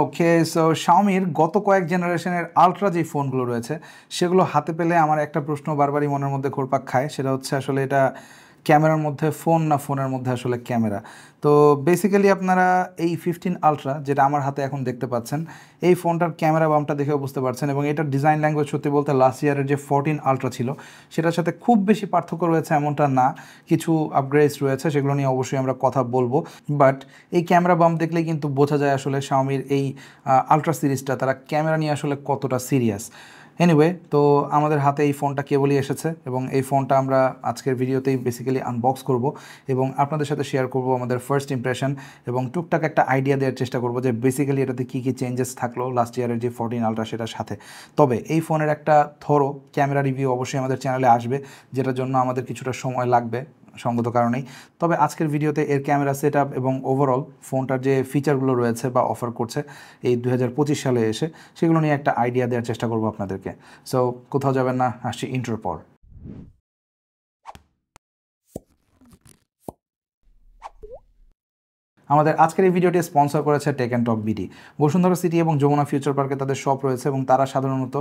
ওকে, so শাওমির গত কয়েক জেনারেশনের আলট্রা যে ফোনগুলো রয়েছে সেগুলো হাতে পেলে আমার একটা প্রশ্ন বারবারই মনের মধ্যে ঘুরপাক খায়, সেটা হচ্ছে আসলে এটা ক্যামেরার মধ্যে ফোন না ফোনের মধ্যে আসলে ক্যামেরা। তো বেসিক্যালি আপনারা এই 15 আলট্রা যেটা আমার হাতে এখন দেখতে পাচ্ছেন, এই ফোনটার ক্যামেরা বামটা দেখেও বুঝতে পারছেন, এবং এটার ডিজাইন ল্যাঙ্গুয়েজ সত্যি বলতে লাস্ট ইয়ারের যে 14 আলট্রা ছিল সেটার সাথে খুব বেশি পার্থক্য রয়েছে এমনটা না, কিছু আপগ্রেডস রয়েছে, সেগুলো নিয়ে অবশ্যই আমরা কথা বলবো। বাট এই ক্যামেরা বাম দেখলেই কিন্তু বোঝা যায় আসলে শাওমির এই আলট্রা সিরিজটা তারা ক্যামেরা নিয়ে আসলে কতটা সিরিয়াস। এনিওয়ে, তো আমাদের হাতে এই ফোনটা কেবলই এসেছে এবং এই ফোনটা আমরা আজকের ভিডিওতেই বেসিক্যালি আনবক্স করব এবং আপনাদের সাথে শেয়ার করব আমাদের ফার্স্ট ইমপ্রেশন, এবং টুকটাক একটা আইডিয়া দেওয়ার চেষ্টা করব যে বেসিক্যালি এটাতে কী কী চেঞ্জেস থাকলো লাস্ট ইয়ারের যে 14 আলট্রা সেটার সাথে। তবে এই ফোনের একটা থরো ক্যামেরা রিভিউ অবশ্যই আমাদের চ্যানেলে আসবে, যেটার জন্য আমাদের কিছুটা সময় লাগবে সঙ্গত কারণেই। তবে আজকের ভিডিওতে এর ক্যামেরা সেট আপ এবং ওভারঅল ফোনটার যে ফিচারগুলো রয়েছে বা অফার করছে এই 2025 সালে এসে, সেগুলো নিয়ে একটা আইডিয়া দেওয়ার চেষ্টা করবো আপনাদেরকে। সো কোথাও যাবেন না, আসছি ইন্ট্রোর পর। আমাদের আজকের এই ভিডিওটি স্পন্সর করেছে Tech and Talk BD. Bashundhara City এবং যমুনা ফিউচার পার্কে তাদের শপ রয়েছে এবং তারা সাধারণত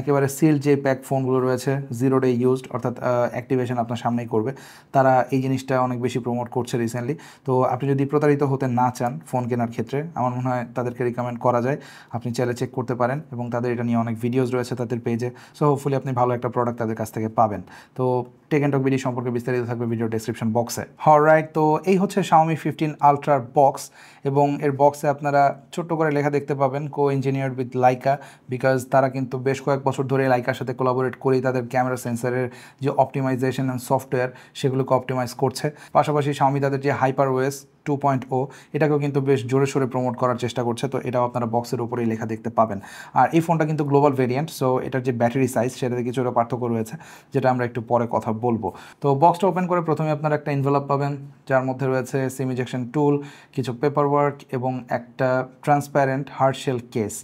একেবারে সিল যে প্যাক ফোনগুলো রয়েছে 0 ডে ইউজড, অর্থাৎ অ্যাক্টিভেশন আপনার সামনেই করবে, তারা এই জিনিসটা অনেক বেশি প্রমোট করছে রিসেন্টলি। তো আপনি যদি প্রতারিত হতে না চান ফোন কেনার ক্ষেত্রে, আমার মনে হয় তাদেরকে রিকমেন্ড করা যায়, আপনি চাইলে চেক করতে পারেন, এবং তাদের এটা নিয়ে অনেক ভিডিওস রয়েছে তাদের পেজে। সো হোপফুলি আপনি ভালো একটা প্রোডাক্ট তাদের কাছ থেকে পাবেন। তো টেক অ্যান্ড টক বিডি সম্পর্কে বিস্তারিত থাকবে ভিডিও ডেসক্রিপশন বক্সে। অলরাইট, তো এই হচ্ছে Xiaomi 15 আলট্রার বক্স, এবং এর বক্সে আপনারা ছোট্ট করে লেখা দেখতে পাবেন কো ইঞ্জিনিয়ার্ড উইথ লাইকা, বিকজ তারা কিন্তু বেশ কয়েক বছর ধরে লাইকার সাথে কোলাবোরেট করেই তাদের ক্যামেরা সেন্সারের যে অপটিমাইজেশন অ্যান্ড সফটওয়্যার সেগুলোকে অপটিমাইজ করছে। পাশাপাশি Xiaomi তাদের যে HyperOS 2.0 এটাকেও কিন্তু বেশ জোরে সোরে প্রমোট করার চেষ্টা করছে, তো এটাও আপনারা বক্সের উপরেই লেখা দেখতে পাবেন। আর এই ফোনটা কিন্তু গ্লোবাল ভেরিয়েন্ট, সো এটার যে ব্যাটারি সাইজ সেটাতে কিছুটা পার্থক্য রয়েছে, যেটা আমরা একটু পরে কথা বলবো। তো বক্সটা ওপেন করে প্রথমে আপনারা একটা এনভেলপ পাবেন, যার মধ্যে রয়েছে সিম ইজেকশন টুল, কিছু পেপার ওয়ার্ক এবং একটা ট্রান্সপ্যারেন্ট হার্ড শেল কেস।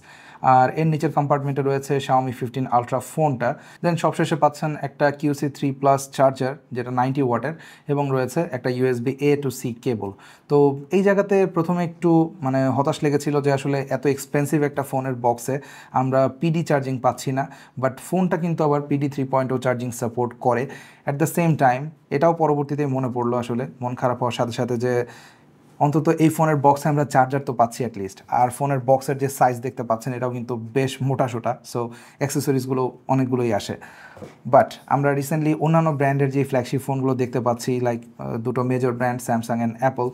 আর এর নিচের কম্পার্টমেন্টে রয়েছে Xiaomi 15 আলট্রা ফোনটা। দেন সবশেষে পাচ্ছেন একটা QC3+ চার্জার, যেটা 90 ওয়াটের, এবং রয়েছে একটা USB-A to C কেবল। তো এই জায়গাতে প্রথমে একটু হতাশ লেগেছিল যে আসলে এত এক্সপেন্সিভ একটা ফোনের বক্সে আমরা PD চার্জিং পাচ্ছি না, বাট ফোনটা কিন্তু আবার PD 3.0 চার্জিং সাপোর্ট করে। অ্যাট দ্য সেম টাইম এটাও পরবর্তীতে মনে পড়লো, আসলে মন খারাপ হওয়ার সাথে সাথে, যে অন্তত এই ফোনের বক্সে আমরা চার্জার তো পাচ্ছি অ্যাটলিস্ট, আর ফোনের বক্সের যে সাইজ দেখতে পাচ্ছেন এটাও কিন্তু বেশ মোটাসোটা, সো অ্যাক্সেসরিজগুলো অনেকগুলোই আসে। বাট আমরা রিসেন্টলি অন্যান্য ব্র্যান্ডের যে ফ্ল্যাগশিপ ফোনগুলো দেখতে পাচ্ছি, লাইক দুটো major brand Samsung and Apple,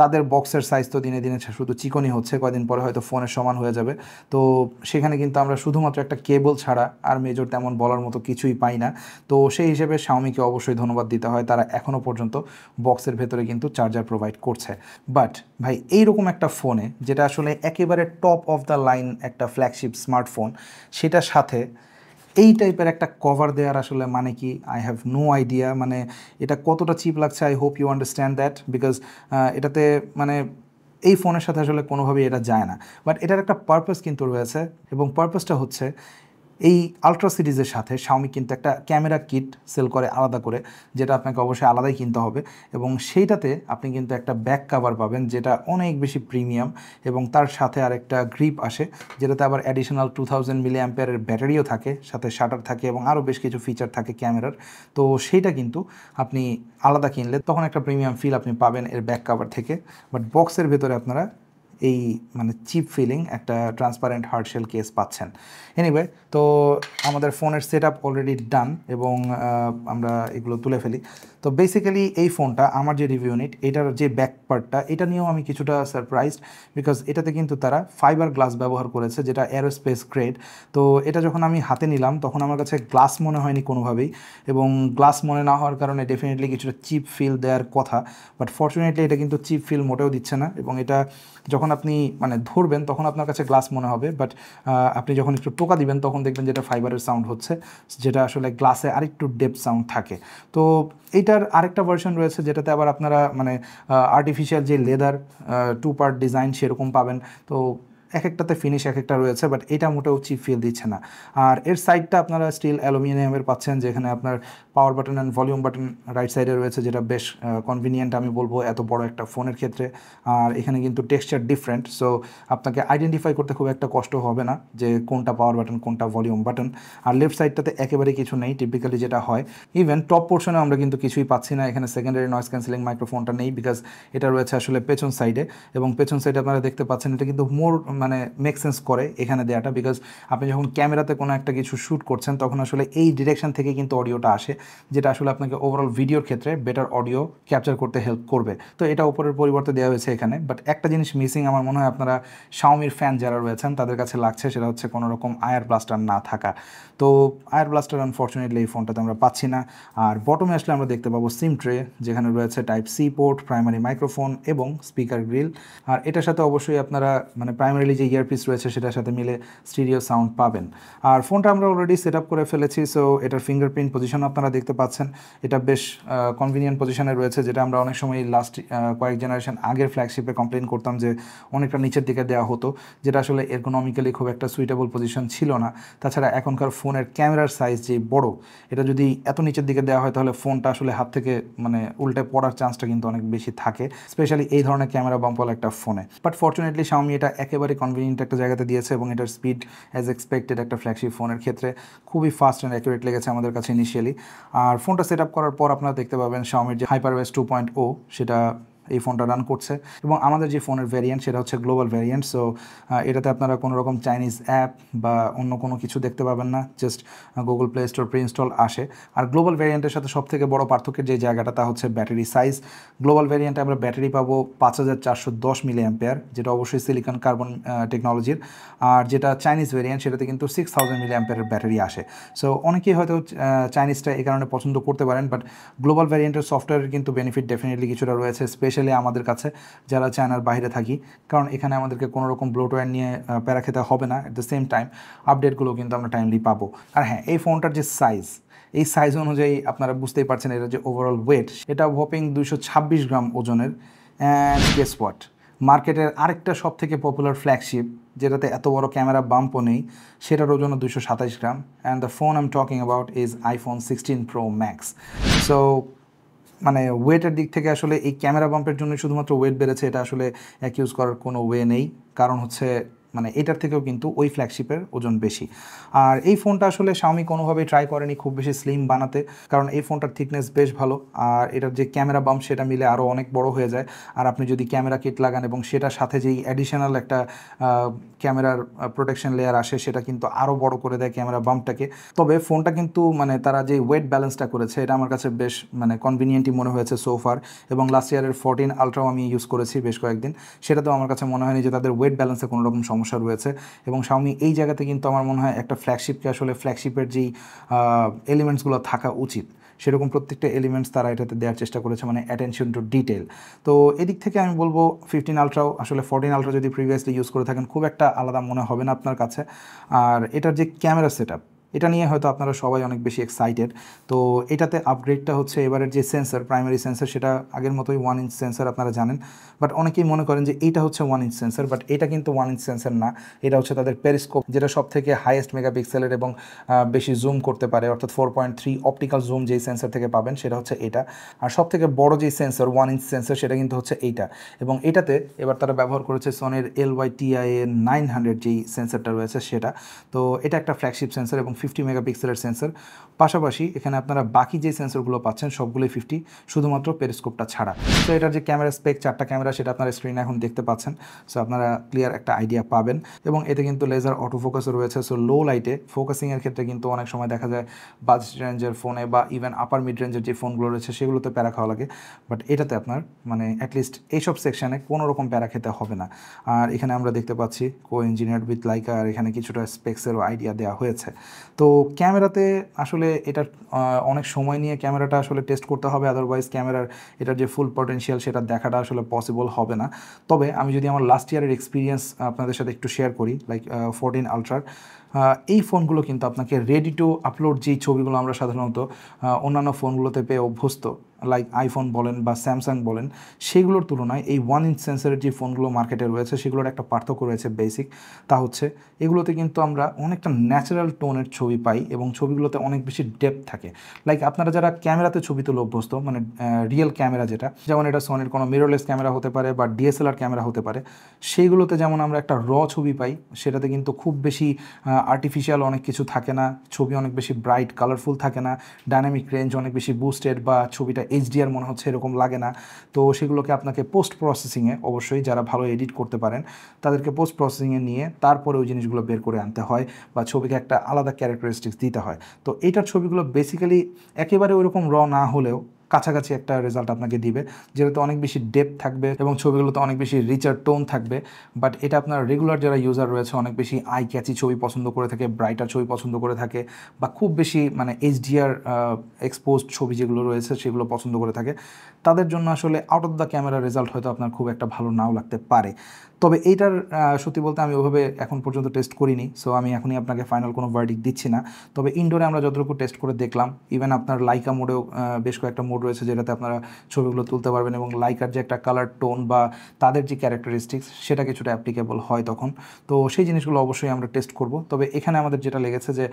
তাদের বক্সের সাইজ তো দিনে দিনে শুধু চিকনই হচ্ছে, কয়দিন পরে হয়তো ফোনের সমান হয়ে যাবে। তো সেখানে কিন্তু আমরা শুধুমাত্র একটা কেবল ছাড়া আর মেজর তেমন বলার মতো কিছুই পাই না। তো সেই হিসেবে Xiaomiকে অবশ্যই ধন্যবাদ দিতে হয়, তারা এখনও পর্যন্ত বক্সের ভেতরে কিন্তু চার্জার প্রোভাইড করছে। বাট ভাই, এইরকম একটা ফোনে যেটা আসলে একেবারে টপ অফ দ্য লাইন একটা ফ্ল্যাগশিপ স্মার্টফোন, সেটার সাথে এই টাইপের একটা কভার দেওয়ার আসলে মানে কি, আই হ্যাভ নো আইডিয়া। এটা কতটা চিপ লাগছে, I hope you understand that, because এটাতে এই ফোনের সাথে আসলে কোনোভাবেই এটা যায় না। বাট এটার একটা পারপাস কিন্তু রয়েছে, এবং পারপাসটা হচ্ছে এই আলট্রা সিরিজের সাথে Xiaomi কিন্তু একটা ক্যামেরা কিট সেল করে আলাদা করে, যেটা আপনাকে অবশ্যই আলাদাই কিনতে হবে, এবং সেইটাতে আপনি কিন্তু একটা ব্যাক কাভার পাবেন যেটা অনেক বেশি প্রিমিয়াম, এবং তার সাথে আর একটা গ্রিপ আসে, যেটাতে আবার অ্যাডিশনাল 2000 মিলি অ্যাম্পিয়ারের ব্যাটারিও থাকে, সাথে শাটার থাকে, এবং আরও বেশ কিছু ফিচার থাকে ক্যামেরার। তো সেইটা কিন্তু আপনি আলাদা কিনলে তখন একটা প্রিমিয়াম ফিল আপনি পাবেন এর ব্যাক কাভার থেকে। বাট বক্সের ভেতরে আপনারা এই চিপ ফিলিং একটা ট্রান্সপারেন্ট হার্ড শেল কেস পাচ্ছেন। এনিওয়ে, তো আমাদের ফোনের সেট আপ অলরেডি ডান, এবং আমরা এগুলো তুলে ফেলি। তো বেসিক্যালি এই ফোনটা আমার যে রিভিউ ইউনিট, এটার যে ব্যাক পার্টটা, এটা নিয়েও আমি কিছুটা সারপ্রাইজড, বিকজ এটাতে কিন্তু তারা ফাইবার গ্লাস ব্যবহার করেছে, যেটা অ্যারোস্পেস গ্রেড। তো এটা যখন আমি হাতে নিলাম তখন আমার কাছে গ্লাস মনে হয়নি কোনোভাবেই, এবং গ্লাস মনে না হওয়ার কারণে ডেফিনেটলি কিছুটা চিপ ফিল দেওয়ার কথা, বাট ফর্চুনেটলি এটা কিন্তু চিপ ফিল মোটেও দিচ্ছে না, এবং এটা যখন আপনি ধরবেন তখন আপনার কাছে গ্লাস মনে হবে, বাট আপনি যখন একটু টোকা দিবেন তখন দেখবেন যেটা ফাইবারের সাউন্ড হচ্ছে, যেটা আসলে গ্লাসে আরেকটু ডেপ সাউন্ড থাকে। তো এইটার আরেকটা ভার্সন রয়েছে যেটাতে আবার আপনারা আর্টিফিশিয়াল যে লেদার 2 পার্ট ডিজাইন সেরকম পাবেন। তো এক একটাতে ফিনিশ এক একটা রয়েছে, বাট এটা মোটেও চিপ ফিল দিচ্ছে না। আর এর সাইডটা আপনারা স্টিল অ্যালুমিনিয়ামের পাচ্ছেন, যেখানে আপনার power button and volume button right সাইডে রয়েছে, যেটা বেশ কনভিনিয়েন্ট আমি বলবো এত বড় একটা ফোনের ক্ষেত্রে। আর এখানে কিন্তু টেক্সচার ডিফারেন্ট, সো আপনাকে আইডেন্টিফাই করতে খুব একটা কষ্ট হবে না যে কোনটা পাওয়ার বাটন কোনটা ভলিউম বাটন। আর লেফট সাইডটাতে একেবারে কিছু নেই টিপিক্যালি যেটা হয়। ইভেন টপ পোর্শনে আমরা কিন্তু কিছুই পাচ্ছি না, এখানে সেকেন্ডারি নয়েজ ক্যান্সেলিং মাইক্রোফোনটা নেই, বিকজ এটা রয়েছে আসলে পেছন সাইডে। এবং পেছন সাইডে আপনারা দেখতে পাচ্ছেন এটা কিন্তু মোর মানে মেক সেন্স করে এখানে দেওয়াটা, বিকজ আপনি যখন ক্যামেরাতে কোনো একটা কিছু শ্যুট করছেন তখন আসলে এই ডিরেকশন থেকে কিন্তু অডিওটা আসে, যেটা আসলে আপনাকে ওভারঅল ভিডিওর ক্ষেত্রে বেটার অডিও ক্যাপচার করতে হেল্প করবে। তো এটা উপরের পরিবর্তে দেওয়া হয়েছে এখানে। বাট একটা জিনিস মিসিং আমার মনে হয় আপনারা শাওমির ফ্যান যারা রয়েছেন তাদের কাছে লাগছে, সেটা হচ্ছে কোনো রকম আয়ার ব্লাস্টার না থাকা। তো আয়ার ব্লাস্টার আনফর্চুনেটলি এই ফোনটাতে আমরা পাচ্ছি না। আর বটমে আসলে আমরা দেখতে পাবো সিম ট্রে, যেখানে রয়েছে type C port, primary microphone এবং স্পিকার গ্রিল। আর এটার সাথে অবশ্যই আপনারা মানে প্রাইমারিলি যে ইয়ারপিস রয়েছে সেটার সাথে মিলে স্টিরিও সাউন্ড পাবেন। আর ফোনটা আমরা অলরেডি সেট আপ করে ফেলেছি, সো এটার ফিঙ্গারপ্রিন্ট পজিশন আপনারা দেখতে পাচ্ছেন। এটা বেশ কনভিনিয়েন্ট পজিশনে রয়েছে, যেটা আমরা অনেক সময় লাস্ট কয়েক জেনারেশন আগের ফ্ল্যাগশিপে কমপ্লেন করতাম যে অনেকটা নিচের দিকে দেওয়া হতো, যেটা আসলে এরকোনমিক্যালি খুব একটা সুইটেবল পজিশন ছিল না। তাছাড়া এখনকার ফোনের ক্যামেরার সাইজ যে বড়, এটা যদি এত নিচের দিকে দেওয়া হয় তাহলে ফোনটা আসলে হাত থেকে মানে উল্টে পড়ার চান্সটা কিন্তু অনেক বেশি থাকে, স্পেশালি এই ধরনের ক্যামেরা বাম্পওয়ালা একটা ফোনে। বাট ফর্চুনেটলি Xiaomi এটা একেবারে কনভিনিয়েন্ট একটা জায়গাতে দিয়েছে, এবং এটার স্পিড অ্যাজ এক্সপেক্টেড একটা ফ্ল্যাগশিপ ফোনের ক্ষেত্রে খুবই ফাস্ট অ্যান্ড অ্যাকুরেট লেগেছে আমাদের কাছে ইনিশিয়ালি। আর ফোনটা সেট আপ করার পর আপনারা দেখতে পাবেন Xiaomiর যে HyperOS 2.0 সেটা এই ফোনটা রান করছে। এবং আমাদের যে ফোনের ভ্যারিয়েন্ট সেটা হচ্ছে গ্লোবাল ভ্যারিয়েন্ট, সো এটাতে আপনারা কোনো রকম চাইনিজ অ্যাপ বা অন্য কোনো কিছু দেখতে পাবেন না, just Google play store pre install আসে। আর গ্লোবাল ভ্যারিয়েন্টের সাথে সবথেকে বড় পার্থক্যের যে জায়গাটা তা হচ্ছে ব্যাটারি সাইজ। গ্লোবাল ভ্যারিয়েন্টে আমরা ব্যাটারি পাবো 5410 মিলি অ্যাম্পিয়ার, যেটা অবশ্যই সিলিকন কার্বন টেকনোলজির। আর যেটা চাইনিজ ভ্যারিয়েন্ট সেটাতে কিন্তু 6000 মিলি অ্যাম্পিয়ারের ব্যাটারি আসে। সো অনেকেই হয়তো চাইনিজটা এই কারণে পছন্দ করতে পারেন, বাট গ্লোবাল ভ্যারিয়েন্টের সফটওয়্যারের কিন্তু বেনিফিট ডেফিনেটলি কিছুটা রয়েছে, স্পেশালি আমাদের কাছে যারা চায়নার বাইরে থাকি, কারণ এখানে আমাদেরকে কোনো রকম ব্লোটওয়্যার নিয়ে প্যারা খেতে হবে না। অ্যাট দ্য সেম টাইম আপডেটগুলো কিন্তু আমরা টাইমলি পাবো। আর হ্যাঁ, এই ফোনটার যে সাইজ, এই সাইজ অনুযায়ী আপনারা বুঝতেই পারছেন এটা যে ওভারঅল ওয়েট, এটা হোপিং 226 গ্রাম ওজনের। অ্যান্ড গেস হোয়াট, মার্কেটের আরেকটা সব থেকে পপুলার ফ্ল্যাগশিপ যেটাতে এত বড় ক্যামেরা বাম্পও নেই, সেটার ওজন 227 gram. And the phone I am talking about is iPhone 16 Pro Max। So মানে ওয়েটের দিক থেকে আসলে এই ক্যামেরা বাম্পের জন্য শুধুমাত্র ওয়েট বেড়েছে, এটা আসলে অ্যাকিউজ করার কোনো ওয়ে নেই, কারণ হচ্ছে মানে এটার থেকেও কিন্তু ওই ফ্ল্যাগশিপের ওজন বেশি। আর এই ফোনটা আসলে Xiaomi কোনোভাবেই ট্রাই করেনি খুব বেশি স্লিম বানাতে, কারণ এই ফোনটার থিকনেস বেশ ভালো, আর এটার যে ক্যামেরা বাম্প সেটা মিলে আরও অনেক বড় হয়ে যায়। আর আপনি যদি ক্যামেরা কিট লাগান এবং সেটার সাথে যেই অ্যাডিশনাল একটা ক্যামেরার প্রোটেকশন লেয়ার আসে, সেটা কিন্তু আরও বড় করে দেয় ক্যামেরা বাম্পটাকে। তবে ফোনটা কিন্তু মানে তারা যে ওয়েট ব্যালেন্সটা করেছে এটা আমার কাছে বেশ মানে কনভিনিয়েন্টই মনে হয়েছে সোফার। এবং লাস্ট ইয়ারের 14 আলট্রাও আমি ইউজ করেছি বেশ কয়েকদিন, সেটাতেও আমার কাছে মনে হয়নি যে তাদের ওয়েট ব্যালেন্সে কোনো রকম সমস্যা রয়েছে। এবং Xiaomi এই জায়গাতে কিন্তু আমার মনে হয় একটা ফ্ল্যাগশিপকে আসলে ফ্ল্যাগশিপের যেই এলিমেন্টসগুলো থাকা উচিত সেরকম প্রত্যেকটা এলিমেন্টস তারা এটাতে দেওয়ার চেষ্টা করেছে, মানে অ্যাটেনশন টু ডিটেল। তো এদিক থেকে আমি বলবো 15 আলট্রাও আসলে 14 আলট্রা যদি প্রিভিয়াসলি ইউজ করে থাকেন খুব একটা আলাদা মনে হবে না আপনার কাছে। আর এটার যে ক্যামেরা সেট আপ, এটা নিয়ে হয়তো আপনারা সবাই অনেক বেশি এক্সাইটেড। তো এটাতে আপগ্রেডটা হচ্ছে এবারের যে সেন্সর, প্রাইমারি সেন্সর, সেটা আগের মতোই 1 ইঞ্চ সেন্সর আপনারা জানেন। বাট অনেকেই মনে করেন যে এইটা হচ্ছে 1 ইঞ্চ সেন্সর, বাট এটা কিন্তু 1 ইঞ্চ সেন্সর না, এটা হচ্ছে তাদের পেরিস্কোপ, যেটা সব থেকে হাইয়েস্ট মেগাপিক্সেলের এবং বেশি জুম করতে পারে, অর্থাৎ 4.3 অপটিক্যাল জুম যেই সেন্সর থেকে পাবেন সেটা হচ্ছে এটা। আর সব থেকে বড় যেই সেন্সর 1 ইঞ্চ সেন্সর সেটা কিন্তু হচ্ছে এইটা। এবং এটাতে এবার তারা ব্যবহার করেছে সনির LYTIA900 যেই সেন্সরটা রয়েছে সেটা। তো এটা একটা ফ্ল্যাগশিপ সেন্সর এবং 50 মেগাপিক্সেলের সেন্সর। পাশাপাশি এখানে আপনারা বাকি যে সেন্সরগুলো পাচ্ছেন সবগুলোই 50, শুধুমাত্র পেরিস্কোপটা ছাড়া। তো এটার যে ক্যামেরা স্পেক, 4টা ক্যামেরা, সেটা আপনারা স্ক্রিনে এখন দেখতে পাচ্ছেন। সো আপনারা ক্লিয়ার একটা আইডিয়া পাবেন। এবং এতে কিন্তু লেজার অটো ফোকাসও রয়েছে, সো লো লাইটে ফোকাসিংয়ের ক্ষেত্রে কিন্তু অনেক সময় দেখা যায় বাজেট রেঞ্জের ফোনে বা ইভেন আপার মিড রেঞ্জের যে ফোনগুলো রয়েছে সেগুলোতে প্যারা খাওয়া লাগে। বাট এটাতে আপনার মানে অ্যাটলিস্ট এইসব সেকশানে কোনো রকম প্যারা খেতে হবে না। আর এখানে আমরা দেখতে পাচ্ছি কো ইঞ্জিনিয়ার্ড উইথ লাইকা, আর এখানে কিছুটা স্পেক্সেরও আইডিয়া দেওয়া হয়েছে। তো ক্যামেরাতে আসলে এটার অনেক সময় নিয়ে ক্যামেরাটা আসলে টেস্ট করতে হবে, আদারওয়াইজ ক্যামেরার এটার যে ফুল পটেনশিয়াল সেটা দেখাটা আসলে পসিবল হবে না। তবে আমি যদি আমার লাস্ট ইয়ারের এক্সপিরিয়েন্স আপনাদের সাথে একটু শেয়ার করি, লাইক 14 আলট্রার এই ফোনগুলো কিন্তু আপনাকে রেডি টু আপলোড যেই ছবিগুলো আমরা সাধারণত অন্যান্য ফোনগুলোতে পেয়ে অভ্যস্ত, লাইক আইফোন বলেন বা স্যামসাং বলেন সেগুলোর তুলনায় এই 1 ইঞ্চ সেন্সরের যে ফোনগুলো মার্কেটে রয়েছে সেগুলোর একটা পার্থক্য রয়েছে বেসিক। তা হচ্ছে এগুলোতে কিন্তু আমরা অনেকটা ন্যাচারাল টোনের ছবি পাই এবং ছবিগুলোতে অনেক বেশি ডেপথ থাকে। লাইক আপনারা যারা ক্যামেরাতে ছবি তুলে অভ্যস্ত, মানে রিয়েল ক্যামেরা যেটা, যেমন এটা সোনির কোনো মিররলেস ক্যামেরা হতে পারে বা ডিএসএলআর ক্যামেরা হতে পারে, সেইগুলোতে যেমন আমরা একটা র ছবি পাই, সেটাতে কিন্তু খুব বেশি আর্টিফিশিয়াল অনেক কিছু থাকে না, ছবি অনেক বেশি ব্রাইট কালারফুল থাকে না, ডাইনামিক রেঞ্জ অনেক বেশি বুস্টেড বা ছবিটা এইচডিআর মনে হচ্ছে এরকম লাগে না। তো সেগুলোকে আপনাকে পোস্ট প্রসেসিংয়ে, অবশ্যই যারা ভালো এডিট করতে পারেন তাদেরকে পোস্ট প্রসেসিংয়ে নিয়ে তারপরে ওই জিনিসগুলো বের করে আনতে হয় বা ছবিকে একটা আলাদা ক্যারেক্টারিস্টিক্স দিতে হয়। তো এইটার ছবিগুলো বেসিক্যালি একেবারে ওইরকম র না হলেও কাছাকাছি একটা রেজাল্ট আপনাকে দিবে, যেটাতে অনেক বেশি ডেপথ থাকবে এবং ছবিগুলোতে অনেক বেশি রিচার টোন থাকবে। বাট এটা আপনার রেগুলার যারা ইউজার রয়েছে অনেক বেশি আই ক্যাচি ছবি পছন্দ করে থাকে, ব্রাইটার ছবি পছন্দ করে থাকে, বা খুব বেশি মানে এইচডিআর এক্সপোজড ছবি যেগুলো রয়েছে সেগুলো পছন্দ করে থাকে, তাদের জন্য আসলে out of the camera result হয়তো আপনার খুব একটা ভালো নাও লাগতে পারে। তবে এইটার সত্যি বলতে আমি ওইভাবে এখন পর্যন্ত টেস্ট করিনি, সো আমি এখনই আপনাকে ফাইনাল কোনো ভার্ডিক্ট দিচ্ছি না। তবে ইনডোরে আমরা যতটুকু টেস্ট করে দেখলাম, ইভেন আপনার লাইকা মোডেও বেশ কয়েকটা মোড রয়েছে যেটাতে আপনারা ছবিগুলো তুলতে পারবেন এবং লাইকার যে একটা কালার টোন বা তাদের যে ক্যারেক্টারিস্টিক্স সেটা কিছুটা অ্যাপ্লিকেবল হয় তখন। তো সেই জিনিসগুলো অবশ্যই আমরা টেস্ট করব। তবে এখানে আমাদের যেটা লেগেছে যে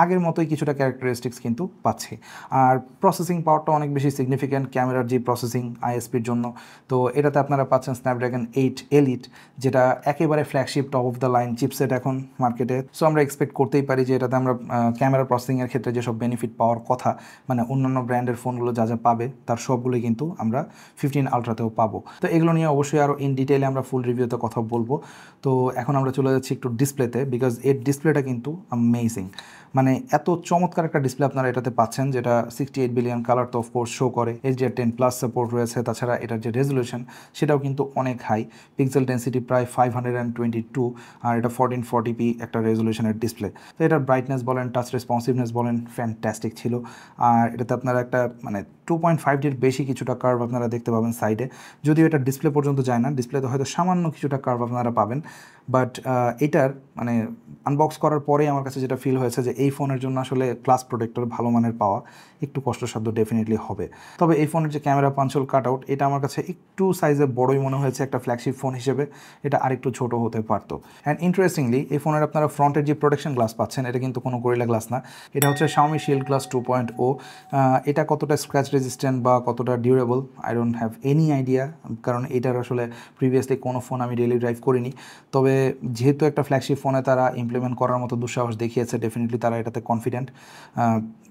আগের মতোই কিছুটা ক্যারেক্টারিস্টিক্স কিন্তু পাচ্ছি। আর প্রসেসিং পাওয়ারটা অনেক বেশি সিগনিফিক্যান্ট ক্যামেরার যে প্রসেসিং আইএসপির জন্য। তো এটাতে আপনারা পাচ্ছেন স্ন্যাপড্রাগন 8 এলিট, যেটা একেবারে flagship top of the line chipset এখন মার্কেটে। সো আমরা এক্সপেক্ট করতেই পারি যে এটাতে আমরা ক্যামেরা প্রসেসিংয়ের ক্ষেত্রে যেসব বেনিফিট পাওয়ার কথা, মানে অন্যান্য ব্র্যান্ডের ফোনগুলো যা যা পাবে তার সবগুলোই কিন্তু আমরা 15 আলট্রাতেও পাবো। তো এগুলো নিয়ে অবশ্যই আরও ইন ডিটেইলে আমরা ফুল রিভিউতে কথা বলবো। তো এখন আমরা চলে যাচ্ছি একটু ডিসপ্লেতে, বিকজ এর ডিসপ্লেটা কিন্তু অ্যামেজিং। মানে এত চমৎকার একটা ডিসপ্লে আপনারা এটাতে পাচ্ছেন, যেটা 68 বিলিয়ন কালার তো অফকোর্স শো করে, HDR10+ সাপোর্ট রয়েছে। তাছাড়া এটার যে রেজলিউশন সেটাও কিন্তু অনেক হাই, পিক্সেল ডেন্সিটি প্রায় 522, আর এটা 1440p একটা রেজলিউশনের ডিসপ্লে। তো এটার ব্রাইটনেস বলেন, টাচ রেসপন্সিভনেস বলেন, ফ্যান্টাস্টিক ছিল। আর এটাতে আপনারা একটা মানে 2.5ডির বেশি কিছুটা কার্ভ আপনারা দেখতে পাবেন সাইডে, যদিও এটা ডিসপ্লে পর্যন্ত যায় না, ডিসপ্লেতে হয়তো সামান্য কিছুটা কার্ভ আপনারা পাবেন। বাট এটার মানে আনবক্স করার পরেই আমার কাছে যেটা ফিল হয়েছে যে এই ফোনের জন্য আসলে গ্লাস প্রোটেক্টর ভালো মানের পাওয়া একটু কষ্টসাধ্য ডেফিনেটলি হবে। তবে এই ফোনের যে ক্যামেরা পাঞ্চল কাট আউট, এটা আমার কাছে একটু সাইজে বড়ই মনে হয়েছে একটা ফ্ল্যাগশিপ ফোন হিসেবে, এটা আরেকটু ছোট হতে পারতো। অ্যান্ড ইন্টারেস্টিংলি এই ফোনের আপনারা ফ্রন্টের যে প্রোটেকশন গ্লাস পাচ্ছেন এটা কিন্তু কোনো গরিলা গ্লাস না, এটা হচ্ছে Xiaomi Shield Glass 2.0। এটা কতটা স্ক্র্যাচ রেজিস্ট্যান্ট বা কতটা durable I don't have any idea, কারণ এটার আসলে প্রিভিয়াসলি কোনো ফোন আমি ডেইলি ড্রাইভ করিনি। তবে যেহেতু একটা ফ্ল্যাগশিপ ফোনে তারা ইমপ্লিমেন্ট করার মতো দুঃসাহস দেখিয়েছে, ডেফিনেটলি তারা এটাতে কনফিডেন্ট।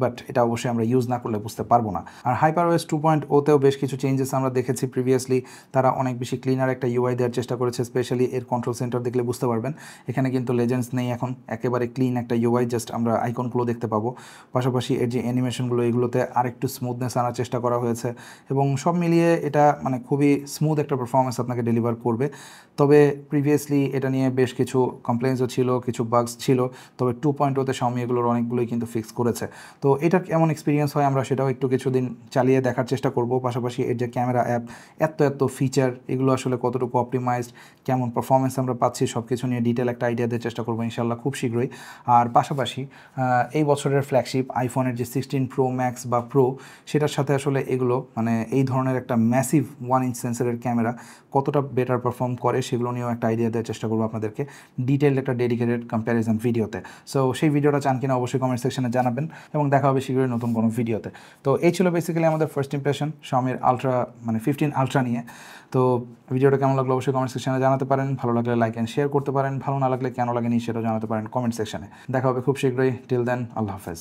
বাট এটা অবশ্যই আমরা ইউজ না করলে বুঝতে পারবো না। আর HyperOS 2.0তেও বেশ কিছু চেঞ্জেস আমরা দেখেছি প্রিভিয়াসলি, তারা অনেক বেশি ক্লিনার একটা ইউআই দেওয়ার চেষ্টা করেছে, স্পেশালি এর কন্ট্রোল সেন্টার দেখলে বুঝতে পারবেন। এখানে কিন্তু লেজেন্ডস নেই এখন, একেবারে ক্লিন একটা ইউআই, জাস্ট আমরা আইকনগুলো দেখতে পাবো। পাশাপাশি এর যে অ্যানিমেশনগুলো এগুলোতে আরেকটু স্মুথনেস আনার চেষ্টা করা হয়েছে এবং সব মিলিয়ে এটা মানে খুবই স্মুথ একটা পারফরমেন্স আপনাকে ডেলিভার করবে। তবে প্রিভিয়াসলি এটা নিয়ে বেশ কিছু কমপ্লেন্সও ছিল, কিছু বাগস ছিল, তবে 2.0তে Xiaomi এগুলোর অনেকগুলোই কিন্তু ফিক্স করেছে। তো এটার কেমন এক্সপিরিয়েন্স হয় আমরা সেটাও একটু কিছুদিন চালিয়ে দেখার চেষ্টা করব। পাশাপাশি এর যে ক্যামেরা অ্যাপ, এত ফিচার, এগুলো আসলে কতটুকু অপটিমাইজড, কেমন পারফরমেন্স আমরা পাচ্ছি, সব কিছু নিয়ে ডিটেল একটা আইডিয়া দেওয়ার চেষ্টা করবো ইনশাল্লাহ খুব শীঘ্রই। আর পাশাপাশি এই বছরের ফ্ল্যাগশিপ আইফোনের যে 16 Pro Max বা প্রো, সেটার সাথে আসলে এগুলো মানে এই ধরনের একটা ম্যাসিভ 1 ইঞ্চ সেন্সরের ক্যামেরা কতটা বেটার পারফর্ম করে সেগুলো নিয়েও একটা আইডিয়া দেওয়ার চেষ্টা করবো আপনাদেরকে ডিটেইলড একটা ডেডিকেটেড কম্প্যারিজন ভিডিওতে। সো সেই ভিডিওটা চান কিনা অবশ্যই কমেন্ট সেকশনে জানাবেন এবং দেখা হবে শীঘ্রই নতুন কোনো ভিডিওতে। তো এই ছিল বেসিক্যালি আমাদের ফার্স্ট ইমপ্রেশন Xiaomi আলট্রা মানে 15 আলট্রা নিয়ে। তো ভিডিওটা কেমন লাগলো অবশ্যই কমেন্ট সেকশনে জানাতে পারেন, ভালো লাগলে লাইক অ্যান্ড শেয়ার করতে পারেন, ভালো না লাগলে কেন লাগেনি সেটাও জানাতে পারেন কমেন্ট সেকশনে। দেখা হবে খুব শীঘ্রই। টিল দেন, আল্লাহ হাফেজ।